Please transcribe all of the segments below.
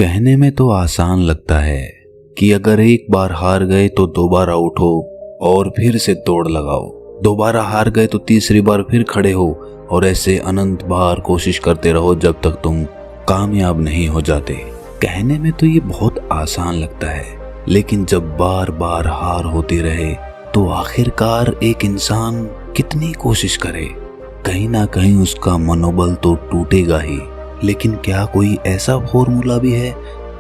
कहने में तो आसान लगता है कि अगर एक बार हार गए तो दोबारा उठो और फिर से दौड़ लगाओ, दोबारा हार गए तो तीसरी बार फिर खड़े हो और ऐसे अनंत बार कोशिश करते रहो जब तक तुम कामयाब नहीं हो जाते। कहने में तो ये बहुत आसान लगता है, लेकिन जब बार बार हार होती रहे तो आखिरकार एक इंसान कितनी कोशिश करे, कहीं ना कहीं उसका मनोबल तो टूटेगा ही। लेकिन क्या कोई ऐसा फॉर्मूला भी है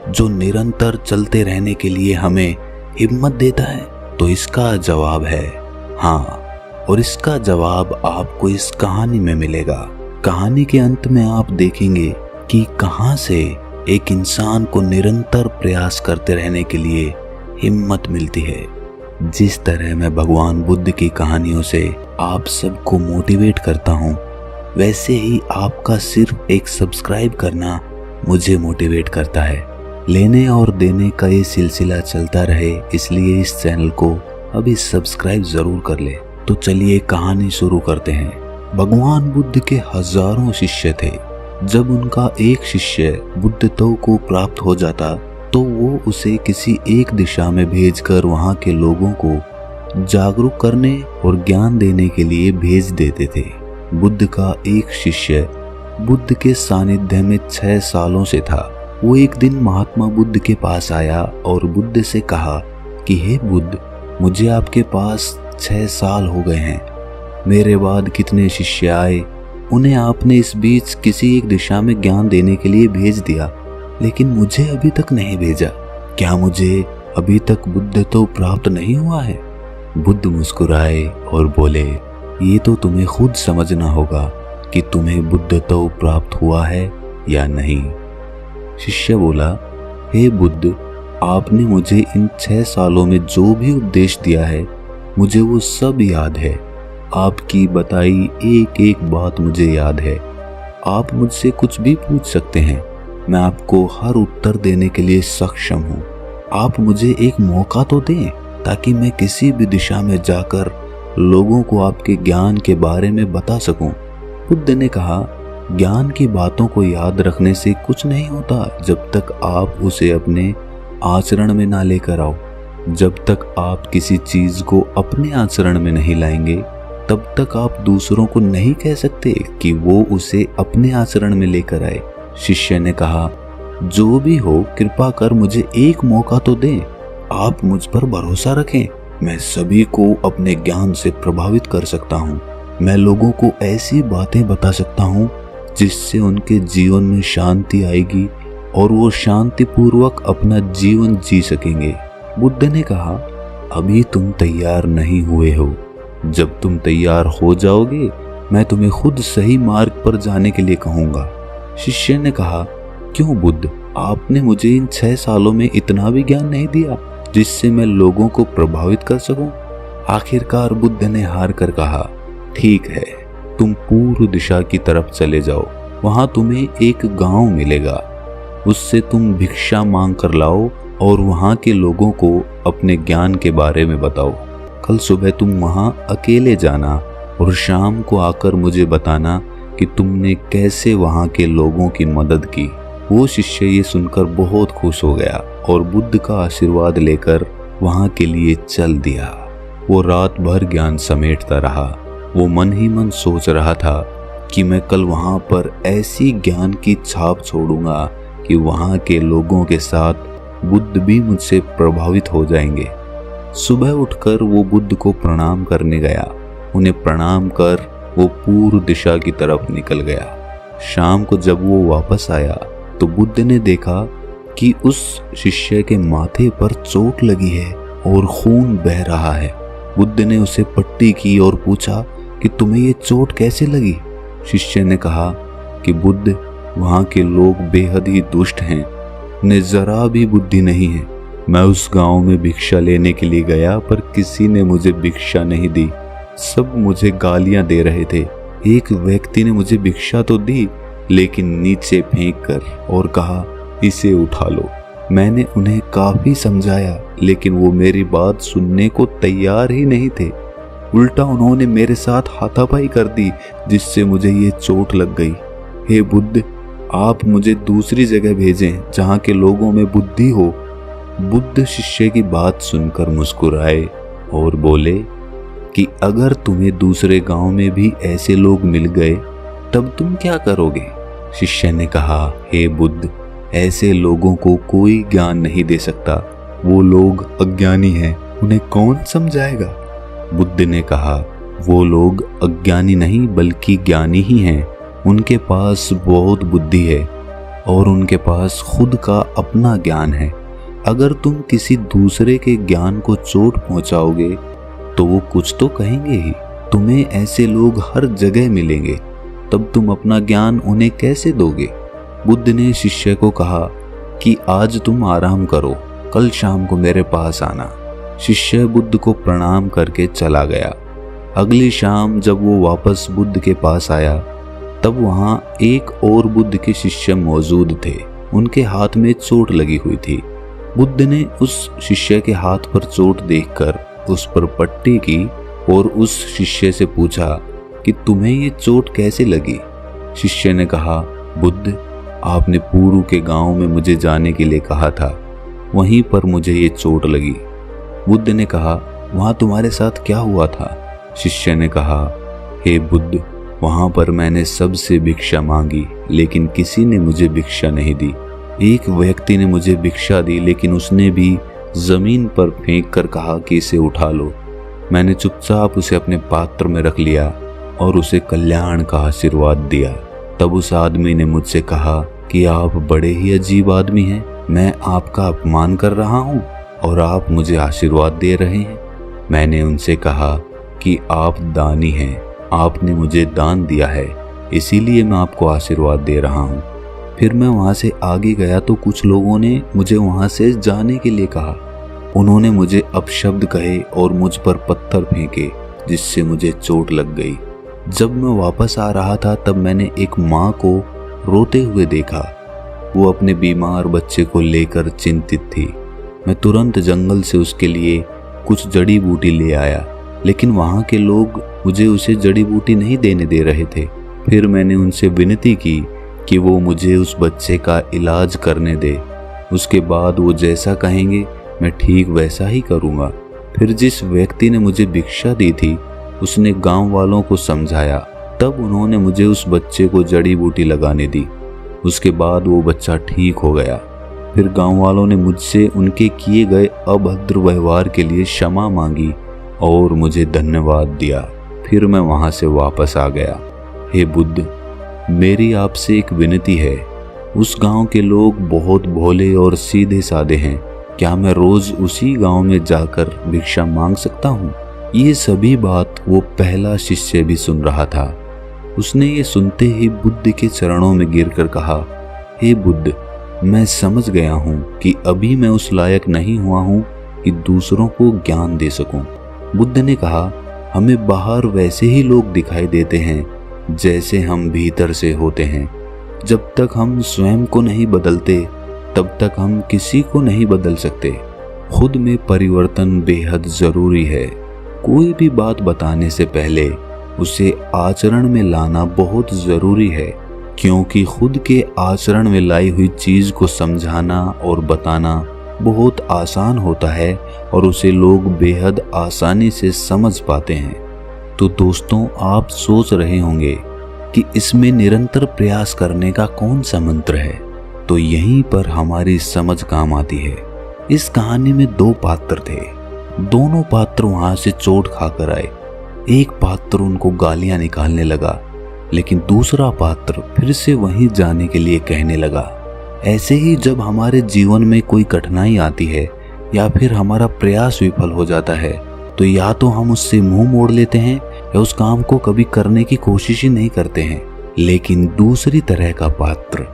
जो निरंतर चलते रहने के लिए हमें हिम्मत देता है? तो इसका जवाब है हाँ, और इसका जवाब आपको इस कहानी में मिलेगा। कहानी के अंत में आप देखेंगे कि कहां से एक इंसान को निरंतर प्रयास करते रहने के लिए हिम्मत मिलती है। जिस तरह मैं भगवान बुद्ध की कहानियों से आप सबको मोटिवेट करता हूँ, वैसे ही आपका सिर्फ एक सब्सक्राइब करना मुझे मोटिवेट करता है। लेने और देने का ये सिलसिला चलता रहे, इसलिए इस चैनल को अभी सब्सक्राइब जरूर कर ले। तो चलिए कहानी शुरू करते हैं। भगवान बुद्ध के हजारों शिष्य थे। जब उनका एक शिष्य बुद्धत्व को प्राप्त हो जाता तो वो उसे किसी एक दिशा में भेजकर वहाँ के लोगों को जागरूक करने और ज्ञान देने के लिए भेज देते थे। बुद्ध का एक शिष्य बुद्ध के सानिध्य में 6 सालों से था। वो एक दिन महात्मा बुद्ध के पास आया और बुद्ध से कहा कि हे बुद्ध, मुझे आपके पास 6 साल हो गए हैं। मेरे बाद कितने शिष्य आए, उन्हें आपने इस बीच किसी एक दिशा में ज्ञान देने के लिए भेज दिया, लेकिन मुझे अभी तक नहीं भेजा। क्या मुझे अभी तक बुद्धत्व प्राप्त नहीं हुआ है? बुद्ध मुस्कुराए और बोले, ये तो तुम्हें खुद समझना होगा कि तुम्हें बुद्धत्व प्राप्त हुआ है या नहीं। शिष्य बोला, हे बुद्ध, आपने मुझे इन 6 सालों में जो भी उपदेश दिया है, मुझे वो सब याद है। आपकी बताई एक एक बात मुझे याद है। आप मुझसे कुछ भी पूछ सकते हैं, मैं आपको हर उत्तर देने के लिए सक्षम हूँ। आप मुझे एक मौका तो दें ताकि मैं किसी भी दिशा में जाकर लोगों को आपके ज्ञान के बारे में बता सकूं। बुद्ध ने कहा, ज्ञान की बातों को याद रखने से कुछ नहीं होता जब तक आप उसे अपने आचरण में ना लेकर आओ। जब तक आप किसी चीज को अपने आचरण में नहीं लाएंगे, तब तक आप दूसरों को नहीं कह सकते कि वो उसे अपने आचरण में लेकर आए। शिष्य ने कहा, जो भी हो, कृपा कर मुझे एक मौका तो दें। आप मुझ पर भरोसा रखें, मैं सभी को अपने ज्ञान से प्रभावित कर सकता हूँ। मैं लोगों को ऐसी बातें बता सकता हूँ जिससे उनके जीवन में शांति आएगी और वो शांतिपूर्वक अपना जीवन जी सकेंगे। बुद्ध ने कहा, अभी तुम तैयार नहीं हुए हो। जब तुम तैयार हो जाओगे, मैं तुम्हें खुद सही मार्ग पर जाने के लिए कहूँगा। शिष्य ने कहा, क्यों बुद्ध, आपने मुझे इन 6 सालों में इतना भी ज्ञान नहीं दिया जिससे मैं लोगों को प्रभावित कर सकूं? आखिरकार बुद्ध ने हार कर कहा, ठीक है, तुम पूर्व दिशा की तरफ चले जाओ। वहां तुम्हें एक गांव मिलेगा, उससे तुम भिक्षा मांग कर लाओ और वहां के लोगों को अपने ज्ञान के बारे में बताओ। कल सुबह तुम वहां अकेले जाना और शाम को आकर मुझे बताना कि तुमने कैसे वहां के लोगों की मदद की। वो शिष्य ये सुनकर बहुत खुश हो गया और बुद्ध का आशीर्वाद लेकर वहां के लिए चल दिया। वो रात भर ज्ञान समेटता रहा। वो मन ही मन सोच रहा था कि मैं कल वहां पर ऐसी ज्ञान की छाप छोड़ूंगा कि वहां के लोगों के साथ बुद्ध भी मुझसे प्रभावित हो जाएंगे। सुबह उठकर वो बुद्ध को प्रणाम करने गया। उन्हें प्रणाम कर वो पूर्व दिशा की तरफ निकल गया। शाम को जब वो वापस आया तो बुद्ध ने देखा कि उस शिष्य के माथे पर चोट लगी है और खून बह रहा है। बुद्ध ने उसे पट्टी की और पूछा कि तुम्हें ये चोट कैसे लगी? शिष्य ने कहा कि बुद्ध, वहाँ के लोग बेहद ही दुष्ट हैं, उन्हें जरा भी बुद्धि नहीं है। मैं उस गांव में भिक्षा लेने के लिए गया पर किसी ने मुझे भिक्षा नहीं दी, सब मुझे गालियां दे रहे थे। एक व्यक्ति ने मुझे भिक्षा तो दी, लेकिन नीचे फेंक कर और कहा, इसे उठा लो। मैंने उन्हें काफी समझाया, लेकिन वो मेरी बात सुनने को तैयार ही नहीं थे। उल्टा उन्होंने मेरे साथ हाथापाई कर दी, जिससे मुझे ये चोट लग गई। हे बुद्ध, आप मुझे दूसरी जगह भेजें जहाँ के लोगों में बुद्धि हो। बुद्ध शिष्य की बात सुनकर मुस्कुराए और बोले कि अगर तुम्हें दूसरे गांव में भी ऐसे लोग मिल गए तब तुम क्या करोगे? शिष्य ने कहा, हे बुद्ध, ऐसे लोगों को कोई ज्ञान नहीं दे सकता। वो लोग अज्ञानी हैं, उन्हें कौन समझाएगा? बुद्ध ने कहा, वो लोग अज्ञानी नहीं बल्कि ज्ञानी ही हैं। उनके पास बहुत बुद्धि है और उनके पास खुद का अपना ज्ञान है। अगर तुम किसी दूसरे के ज्ञान को चोट पहुंचाओगे तो वो कुछ तो कहेंगे ही। तुम्हें ऐसे लोग हर जगह मिलेंगे, तब तुम अपना ज्ञान उन्हें कैसे दोगे? बुद्ध ने शिष्य को कहा कि आज तुम आराम करो, कल शाम को मेरे पास आना। शिष्य बुद्ध को प्रणाम करके चला गया। अगली शाम जब वो वापस बुद्ध के पास आया तब वहाँ एक और बुद्ध के शिष्य मौजूद थे। उनके हाथ में चोट लगी हुई थी। बुद्ध ने उस शिष्य के हाथ पर चोट देखकर उस पर पट्टी की और उस शिष्य से पूछा कि तुम्हें ये चोट कैसे लगी? शिष्य ने कहा, बुद्ध, आपने पूर्व के गांव में मुझे जाने के लिए कहा था, वहीं पर मुझे ये चोट लगी। बुद्ध ने कहा, वहां तुम्हारे साथ क्या हुआ था? शिष्य ने कहा, हे बुद्ध, वहां पर मैंने सबसे भिक्षा मांगी लेकिन किसी ने मुझे भिक्षा नहीं दी। एक व्यक्ति ने मुझे भिक्षा दी लेकिन उसने भी जमीन पर फेंक कर कहा कि इसे उठा लो। मैंने चुपचाप उसे अपने पात्र में रख लिया और उसे कल्याण का आशीर्वाद दिया। तब उस आदमी ने मुझसे कहा कि आप बड़े ही अजीब आदमी हैं। मैं आपका अपमान कर रहा हूँ और आप मुझे आशीर्वाद दे रहे हैं। मैंने उनसे कहा कि आप दानी हैं, आपने मुझे दान दिया है, इसीलिए मैं आपको आशीर्वाद दे रहा हूँ। फिर मैं वहाँ से आगे गया तो कुछ लोगों ने मुझे वहाँ से जाने के लिए कहा। उन्होंने मुझे अपशब्द कहे और मुझ पर पत्थर फेंके, जिससे मुझे चोट लग गई। जब मैं वापस आ रहा था तब मैंने एक माँ को रोते हुए देखा। वो अपने बीमार बच्चे को लेकर चिंतित थी। मैं तुरंत जंगल से उसके लिए कुछ जड़ी बूटी ले आया, लेकिन वहाँ के लोग मुझे उसे जड़ी बूटी नहीं देने दे रहे थे। फिर मैंने उनसे विनती की कि वो मुझे उस बच्चे का इलाज करने दे। उसके बाद वो जैसा कहेंगे मैं ठीक वैसा ही करूँगा। फिर जिस व्यक्ति ने मुझे भिक्षा दी थी उसने गांव वालों को समझाया। तब उन्होंने मुझे उस बच्चे को जड़ी बूटी लगाने दी। उसके बाद वो बच्चा ठीक हो गया। फिर गांव वालों ने मुझसे उनके किए गए अभद्र व्यवहार के लिए क्षमा मांगी और मुझे धन्यवाद दिया। फिर मैं वहां से वापस आ गया। हे बुद्ध, मेरी आपसे एक विनती है। उस गांव के लोग बहुत भोले और सीधे साधे हैं। क्या मैं रोज उसी गांव में जाकर भिक्षा मांग सकता हूँ? ये सभी बात वो पहला शिष्य भी सुन रहा था। उसने ये सुनते ही बुद्ध के चरणों में गिरकर कहा, हे बुद्ध, मैं समझ गया हूँ कि अभी मैं उस लायक नहीं हुआ हूँ कि दूसरों को ज्ञान दे सकूं। बुद्ध ने कहा, हमें बाहर वैसे ही लोग दिखाई देते हैं जैसे हम भीतर से होते हैं। जब तक हम स्वयं को नहीं बदलते तब तक हम किसी को नहीं बदल सकते। खुद में परिवर्तन बेहद जरूरी है। कोई भी बात बताने से पहले उसे आचरण में लाना बहुत जरूरी है, क्योंकि खुद के आचरण में लाई हुई चीज को समझाना और बताना बहुत आसान होता है और उसे लोग बेहद आसानी से समझ पाते हैं। तो दोस्तों, आप सोच रहे होंगे कि इसमें निरंतर प्रयास करने का कौन सा मंत्र है, तो यहीं पर हमारी समझ काम आती है। इस कहानी में दो पात्र थे। दोनों पात्र वहां से चोट खाकर आए। एक पात्र उनको गालियां निकालने लगा, लेकिन दूसरा पात्र फिर से वहीं जाने के लिए कहने लगा। ऐसे ही जब हमारे जीवन में कोई कठिनाई आती है या फिर हमारा प्रयास विफल हो जाता है, तो या तो हम उससे मुंह मोड़ लेते हैं या उस काम को कभी करने की कोशिश ही नहीं करते हैं। लेकिन दूसरी तरह का पात्र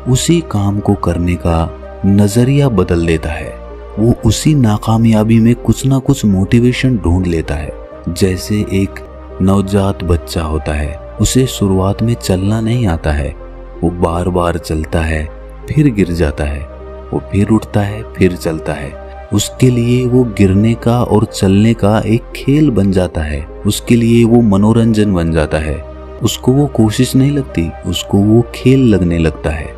उसी काम को करने का नजरिया बदल देता है। वो उसी नाकामयाबी में कुछ ना कुछ मोटिवेशन ढूंढ लेता है। जैसे एक नवजात बच्चा होता है, उसे शुरुआत में चलना नहीं आता है। वो बार बार चलता है, फिर गिर जाता है, वो फिर उठता है, फिर चलता है। उसके लिए वो गिरने का और चलने का एक खेल बन जाता है। उसके लिए वो मनोरंजन बन जाता है। उसको वो कोशिश नहीं लगती, उसको वो खेल लगने लगता है,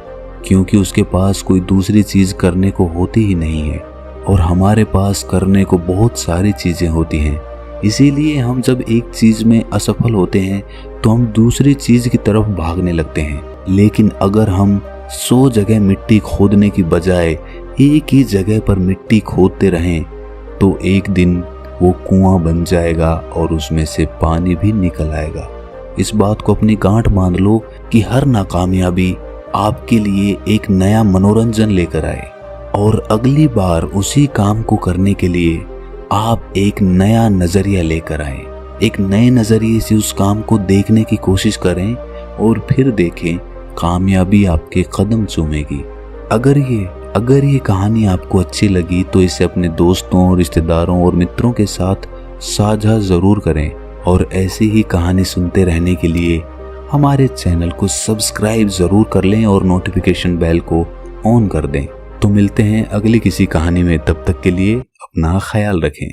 क्योंकि उसके पास कोई दूसरी चीज करने को होती ही नहीं है। और हमारे पास करने को बहुत सारी चीजें होती हैं, इसीलिए हम जब एक चीज में असफल होते हैं तो हम दूसरी चीज की तरफ भागने लगते हैं। लेकिन अगर हम 100 जगह मिट्टी खोदने की बजाय एक ही जगह पर मिट्टी खोदते रहें तो एक दिन वो कुआं बन जाएगा और उसमें से पानी भी निकल आएगा। इस बात को अपनी गांठ बांध लो कि हर नाकामयाबी आपके लिए एक नया मनोरंजन लेकर आए, और अगली बार उसी काम को करने के लिए आप एक नया नजरिया लेकर आए। एक नए नजरिए से उस काम को देखने की कोशिश करें और फिर देखें कामयाबी आपके कदम चूमेगी। अगर ये कहानी आपको अच्छी लगी तो इसे अपने दोस्तों, रिश्तेदारों और मित्रों के साथ साझा जरूर करें, और ऐसी ही कहानी सुनते रहने के लिए हमारे चैनल को सब्सक्राइब जरूर कर लें और नोटिफिकेशन बेल को ऑन कर दें। तो मिलते हैं अगली किसी कहानी में, तब तक के लिए अपना ख्याल रखें।